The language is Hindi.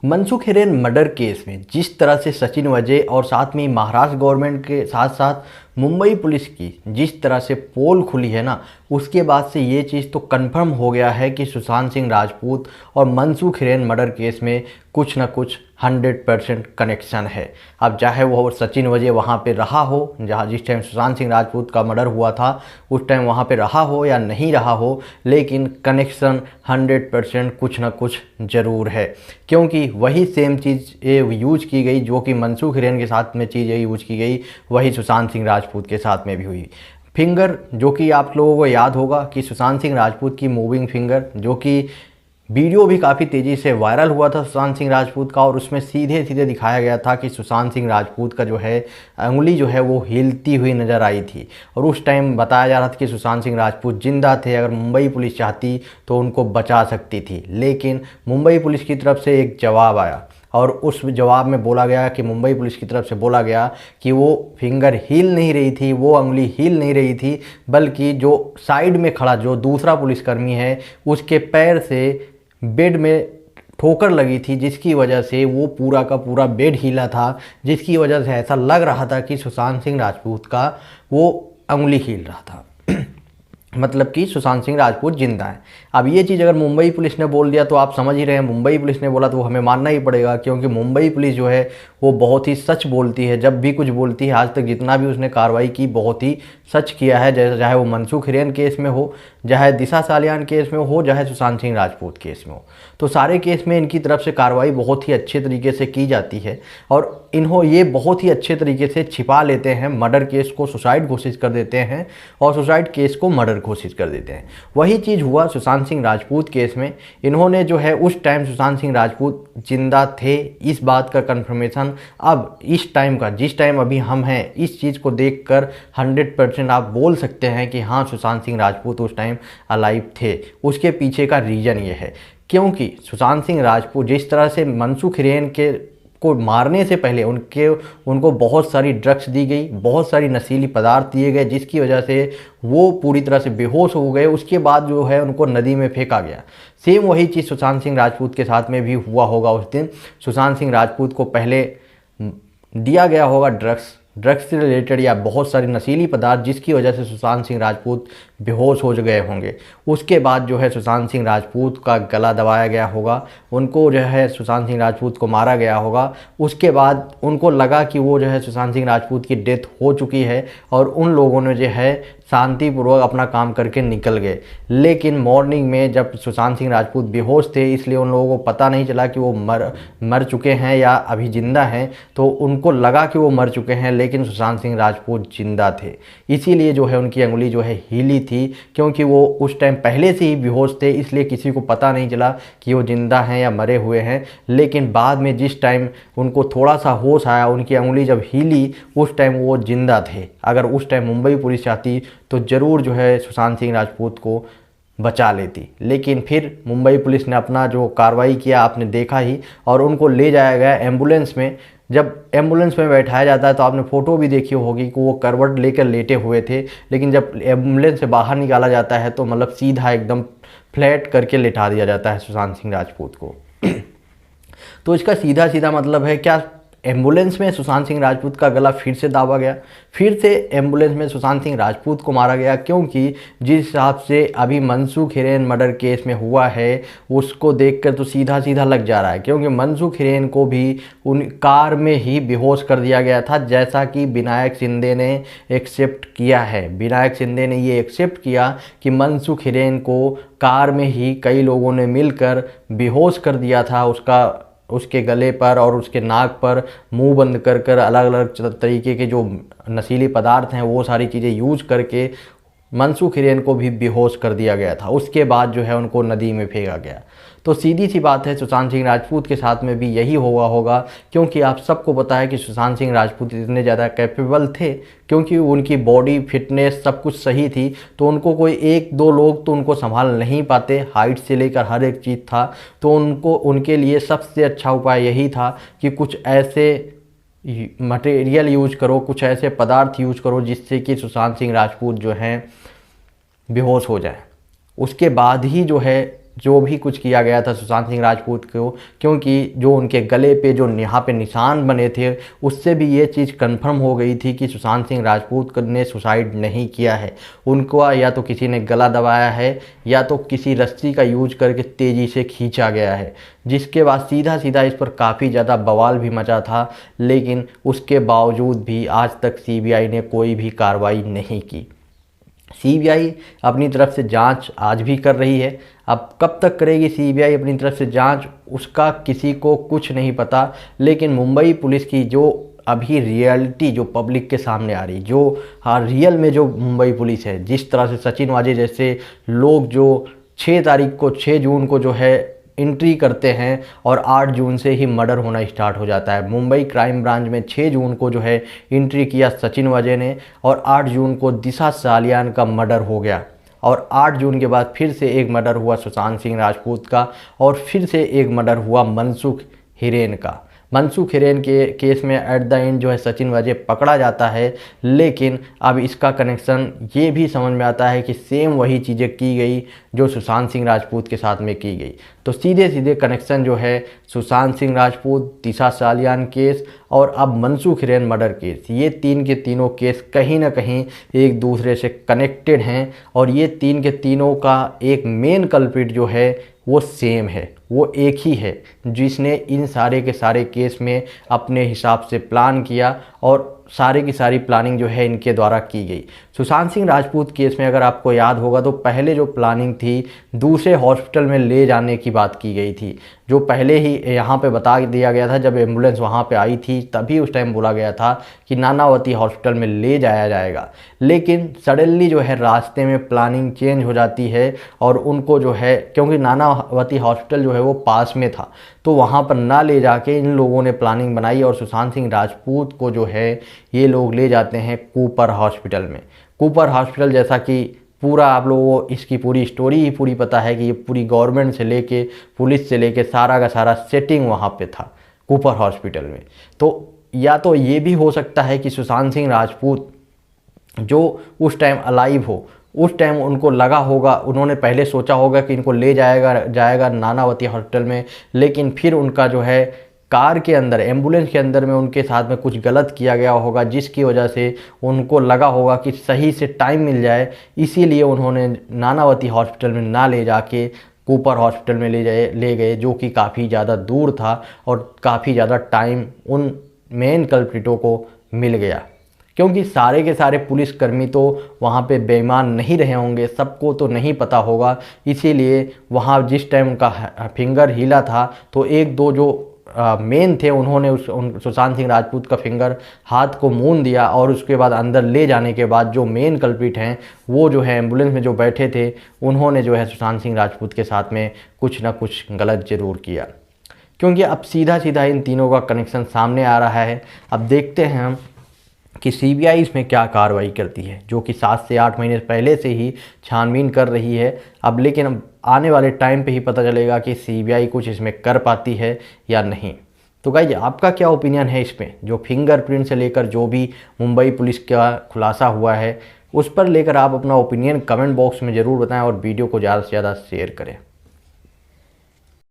मनसुख हिरेन मर्डर केस में जिस तरह से सचिन वाजे और साथ में महाराष्ट्र गवर्नमेंट के साथ साथ मुंबई पुलिस की जिस तरह से पोल खुली है ना, उसके बाद से ये चीज़ तो कंफर्म हो गया है कि सुशांत सिंह राजपूत और मनसुख हिरेन मर्डर केस में कुछ ना कुछ 100% कनेक्शन है। अब चाहे वो सचिन वाजे वहाँ पे रहा हो, जहाँ जिस टाइम सुशांत सिंह राजपूत का मर्डर हुआ था उस टाइम वहाँ पे रहा हो या नहीं रहा हो, लेकिन कनेक्शन 100% कुछ ना कुछ ज़रूर है, क्योंकि वही सेम चीज़ यूज की गई जो कि मनसुख हिरेन के साथ में चीज़ें यूज की गई, वही सुशांत सिंह राजपूत के साथ में भी हुई। फिंगर, जो कि आप लोगों को याद होगा कि सुशांत सिंह राजपूत की मूविंग फिंगर, जो कि वीडियो भी काफ़ी तेज़ी से वायरल हुआ था सुशांत सिंह राजपूत का, और उसमें सीधे सीधे दिखाया गया था कि सुशांत सिंह राजपूत का जो है उंगली जो है वो हिलती हुई नज़र आई थी। और उस टाइम बताया जा रहा था कि सुशांत सिंह राजपूत जिंदा थे, अगर मुंबई पुलिस चाहती तो उनको बचा सकती थी। लेकिन मुंबई पुलिस की तरफ से एक जवाब आया और उस जवाब में बोला गया कि मुंबई पुलिस की तरफ से बोला गया कि वो फिंगर हिल नहीं रही थी, वो उंगली हिल नहीं रही थी, बल्कि जो साइड में खड़ा जो दूसरा पुलिसकर्मी है उसके पैर से बेड में ठोकर लगी थी, जिसकी वजह से वो पूरा का पूरा बेड हिला था, जिसकी वजह से ऐसा लग रहा था कि सुशांत सिंह राजपूत का वो उंगली हिल रहा था मतलब कि सुशांत सिंह राजपूत जिंदा है। अब ये चीज़ अगर मुंबई पुलिस ने बोल दिया तो आप समझ ही रहे हैं, मुंबई पुलिस ने बोला तो हमें मानना ही पड़ेगा, क्योंकि मुंबई पुलिस जो है वो बहुत ही सच बोलती है। जब भी कुछ बोलती है, आज तक जितना भी उसने कार्रवाई की बहुत ही सच किया है, जैसे चाहे वो मनसुख हिरेन केस में हो, चाहे दिशा सालियान केस में हो, चाहे सुशांत सिंह राजपूत केस में हो, तो सारे केस में इनकी तरफ से कार्रवाई बहुत ही अच्छे तरीके से की जाती है। और ये बहुत ही अच्छे तरीके से छिपा लेते हैं, मर्डर केस को सुसाइड घोषित कर देते हैं और सुसाइड केस को मर्डर घोषित कर देते हैं। वही चीज़ हुआ सुशांत सिंह राजपूत केस में। इन्होंने जो है उस टाइम सुशांत सिंह राजपूत जिंदा थे, इस बात का कंफर्मेशन अब इस टाइम का, जिस टाइम अभी हम हैं, इस चीज़ को देखकर 100% आप बोल सकते हैं कि हाँ सुशांत सिंह राजपूत उस टाइम अलाइव थे। उसके पीछे का रीज़न ये है क्योंकि सुशांत सिंह राजपूत जिस तरह से मनसुख हिरेन के को मारने से पहले उनको बहुत सारी ड्रग्स दी गई, बहुत सारी नशीली पदार्थ दिए गए, जिसकी वजह से वो पूरी तरह से बेहोश हो गए। उसके बाद जो है उनको नदी में फेंका गया। सेम वही चीज़ सुशांत सिंह राजपूत के साथ में भी हुआ होगा। उस दिन सुशांत सिंह राजपूत को पहले दिया गया होगा ड्रग्स से रिलेटेड या बहुत सारी नशीली पदार्थ, जिसकी वजह से सुशांत सिंह राजपूत बेहोश हो गए होंगे। उसके बाद जो है सुशांत सिंह राजपूत का गला दबाया गया होगा, उनको जो है सुशांत सिंह राजपूत को मारा गया होगा। उसके बाद उनको लगा कि वो जो है सुशांत सिंह राजपूत की डेथ हो चुकी है और उन लोगों ने जो है शांतिपूर्वक अपना काम करके निकल गए। लेकिन मॉर्निंग में जब सुशांत सिंह राजपूत बेहोश थे, इसलिए उन लोगों को पता नहीं चला कि वो मर चुके हैं या अभी ज़िंदा हैं, तो उनको लगा कि वो मर चुके हैं, लेकिन सुशांत सिंह राजपूत जिंदा थे। इसीलिए जो है उनकी उंगली जो है हिली थी, क्योंकि वो उस टाइम पहले से ही बेहोश थे, इसलिए किसी को पता नहीं चला कि वो जिंदा हैं या मरे हुए हैं। लेकिन बाद में जिस टाइम उनको थोड़ा सा होश आया, उनकी उंगली जब हिली, उस टाइम वो जिंदा थे। अगर उस टाइम मुंबई पुलिस चाहती तो ज़रूर जो है सुशांत सिंह राजपूत को बचा लेती, लेकिन फिर मुंबई पुलिस ने अपना जो कार्रवाई किया आपने देखा ही, और उनको ले जाया गया एम्बुलेंस में। जब एम्बुलेंस में बैठाया जाता है तो आपने फ़ोटो भी देखी होगी कि वो करवट लेकर लेटे हुए थे, लेकिन जब एम्बुलेंस से बाहर निकाला जाता है तो मतलब सीधा एकदम फ्लैट करके लेटा दिया जाता है सुशांत सिंह राजपूत को। तो इसका सीधा सीधा मतलब है क्या, एम्बुलेंस में सुशांत सिंह राजपूत का गला फिर से दाबा गया, फिर से एम्बुलेंस में सुशांत सिंह राजपूत को मारा गया, क्योंकि जिस हिसाब से अभी मनसुख हिरेन मर्डर केस में हुआ है उसको देखकर तो सीधा सीधा लग जा रहा है, क्योंकि मनसुख हिरेन को भी उन कार में ही बेहोश कर दिया गया था, जैसा कि विनायक शिंदे ने एक्सेप्ट किया है। विनायक शिंदे ने ये एक्सेप्ट किया कि मनसुख हिरेन को कार में ही कई लोगों ने मिलकर बेहोश कर दिया था, उसके गले पर और उसके नाक पर मुंह बंद कर कर अलग अलग तरीके के जो नशीली पदार्थ हैं वो सारी चीज़ें यूज करके मनसुख हिरेन को भी बेहोश कर दिया गया था। उसके बाद जो है उनको नदी में फेंका गया। तो सीधी सी बात है सुशांत सिंह राजपूत के साथ में भी यही हुआ होगा, क्योंकि आप सबको पता है कि सुशांत सिंह राजपूत इतने ज़्यादा कैपेबल थे, क्योंकि उनकी बॉडी फिटनेस सब कुछ सही थी, तो उनको कोई एक दो लोग तो उनको संभाल नहीं पाते, हाइट से लेकर हर एक चीज़ था। तो उनके लिए सबसे अच्छा उपाय यही था कि कुछ ऐसे मटेरियल यूज करो, कुछ ऐसे पदार्थ यूज करो जिससे कि सुशांत सिंह राजपूत जो हैं बेहोश हो जाए। उसके बाद ही जो है जो भी कुछ किया गया था सुशांत सिंह राजपूत को, क्योंकि जो उनके गले पे जो यहाँ पे निशान बने थे उससे भी ये चीज़ कंफर्म हो गई थी कि सुशांत सिंह राजपूत ने सुसाइड नहीं किया है। उनको या तो किसी ने गला दबाया है या तो किसी रस्सी का यूज करके तेज़ी से खींचा गया है, जिसके बाद सीधा सीधा इस पर काफ़ी ज़्यादा बवाल भी मचा था। लेकिन उसके बावजूद भी आज तक सीबीआई ने कोई भी कार्रवाई नहीं की। सीबीआई अपनी तरफ से जांच आज भी कर रही है। अब कब तक करेगी सीबीआई अपनी तरफ से जांच, उसका किसी को कुछ नहीं पता। लेकिन मुंबई पुलिस की जो अभी रियलिटी जो पब्लिक के सामने आ रही, जो रियल में जो मुंबई पुलिस है, जिस तरह से सचिन वाजे जैसे लोग जो 6 जून को जो है एंट्री करते हैं और 8 जून से ही मर्डर होना स्टार्ट हो जाता है। मुंबई क्राइम ब्रांच में 6 जून को जो है एंट्री किया सचिन वाजे ने और 8 जून को दिशा सालियान का मर्डर हो गया और 8 जून के बाद फिर से एक मर्डर हुआ सुशांत सिंह राजपूत का और फिर से एक मर्डर हुआ मनसुख हिरेन का। मनसुख हिरेन के केस में एट द एंड जो है सचिन वाजे पकड़ा जाता है, लेकिन अब इसका कनेक्शन ये भी समझ में आता है कि सेम वही चीज़ें की गई जो सुशांत सिंह राजपूत के साथ में की गई। तो सीधे सीधे कनेक्शन जो है सुशांत सिंह राजपूत, दिशा सालियान केस और अब मनसुख हिरेन मर्डर केस, ये तीन के तीनों केस कहीं ना कहीं एक दूसरे से कनेक्टेड हैं और ये तीन के तीनों का एक मेन कल्प्रिट जो है वो सेम है, वो एक ही है जिसने इन सारे के सारे केस में अपने हिसाब से प्लान किया और सारी की सारी प्लानिंग जो है इनके द्वारा की गई। सुशांत सिंह राजपूत केस में अगर आपको याद होगा तो पहले जो प्लानिंग थी दूसरे हॉस्पिटल में ले जाने की बात की गई थी, जो पहले ही यहाँ पे बता दिया गया था। जब एम्बुलेंस वहाँ पे आई थी तभी उस टाइम बोला गया था कि नानावती हॉस्पिटल में ले जाया जाएगा, लेकिन सडनली जो है रास्ते में प्लानिंग चेंज हो जाती है और उनको जो है, क्योंकि नानावती हॉस्पिटल जो है वो पास में था, तो वहाँ पर ना ले जाके इन लोगों ने प्लानिंग बनाई और सुशांत सिंह राजपूत को जो है ये लोग ले जाते हैं कूपर हॉस्पिटल में। कूपर हॉस्पिटल, जैसा कि पूरा आप लोगों को इसकी पूरी स्टोरी ही पूरी पता है कि ये पूरी गवर्नमेंट से लेके पुलिस से लेके सारा का सारा सेटिंग वहाँ पे था कूपर हॉस्पिटल में। तो या तो ये भी हो सकता है कि सुशांत सिंह राजपूत जो उस टाइम अलाइव हो, उस टाइम उनको लगा होगा, उन्होंने पहले सोचा होगा कि इनको ले जाएगा नानावती हॉस्पिटल में, लेकिन फिर उनका जो है कार के अंदर, एम्बुलेंस के अंदर में उनके साथ में कुछ गलत किया गया होगा, जिसकी वजह से उनको लगा होगा कि सही से टाइम मिल जाए, इसीलिए उन्होंने नानावती हॉस्पिटल में ना ले जाके कूपर हॉस्पिटल में ले गए, जो कि काफ़ी ज़्यादा दूर था और काफ़ी ज़्यादा टाइम उन मेन कल्प्रिटों को मिल गया। क्योंकि सारे के सारे पुलिसकर्मी तो वहाँ पे बेईमान नहीं रहे होंगे, सबको तो नहीं पता होगा, इसीलिए वहाँ जिस टाइम उनका फिंगर हिला था तो एक दो जो मेन थे उन्होंने सुशांत सिंह राजपूत का फिंगर हाथ को मूंद दिया और उसके बाद अंदर ले जाने के बाद जो मेन कल्प्रिट हैं वो जो है एम्बुलेंस में जो बैठे थे उन्होंने जो है सुशांत सिंह राजपूत के साथ में कुछ ना कुछ गलत ज़रूर किया। क्योंकि अब सीधा सीधा इन तीनों का कनेक्शन सामने आ रहा है। अब देखते हैं हम कि सीबीआई इसमें क्या कार्रवाई करती है, जो कि 7 से 8 महीने पहले से ही छानबीन कर रही है। अब लेकिन अब आने वाले टाइम पे ही पता चलेगा कि सीबीआई कुछ इसमें कर पाती है या नहीं। तो गाइज, आपका क्या ओपिनियन है इसमें, जो फिंगरप्रिंट से लेकर जो भी मुंबई पुलिस का खुलासा हुआ है उस पर लेकर आप अपना ओपिनियन कमेंट बॉक्स में ज़रूर बताएं और वीडियो को ज़्यादा से ज़्यादा शेयर करें।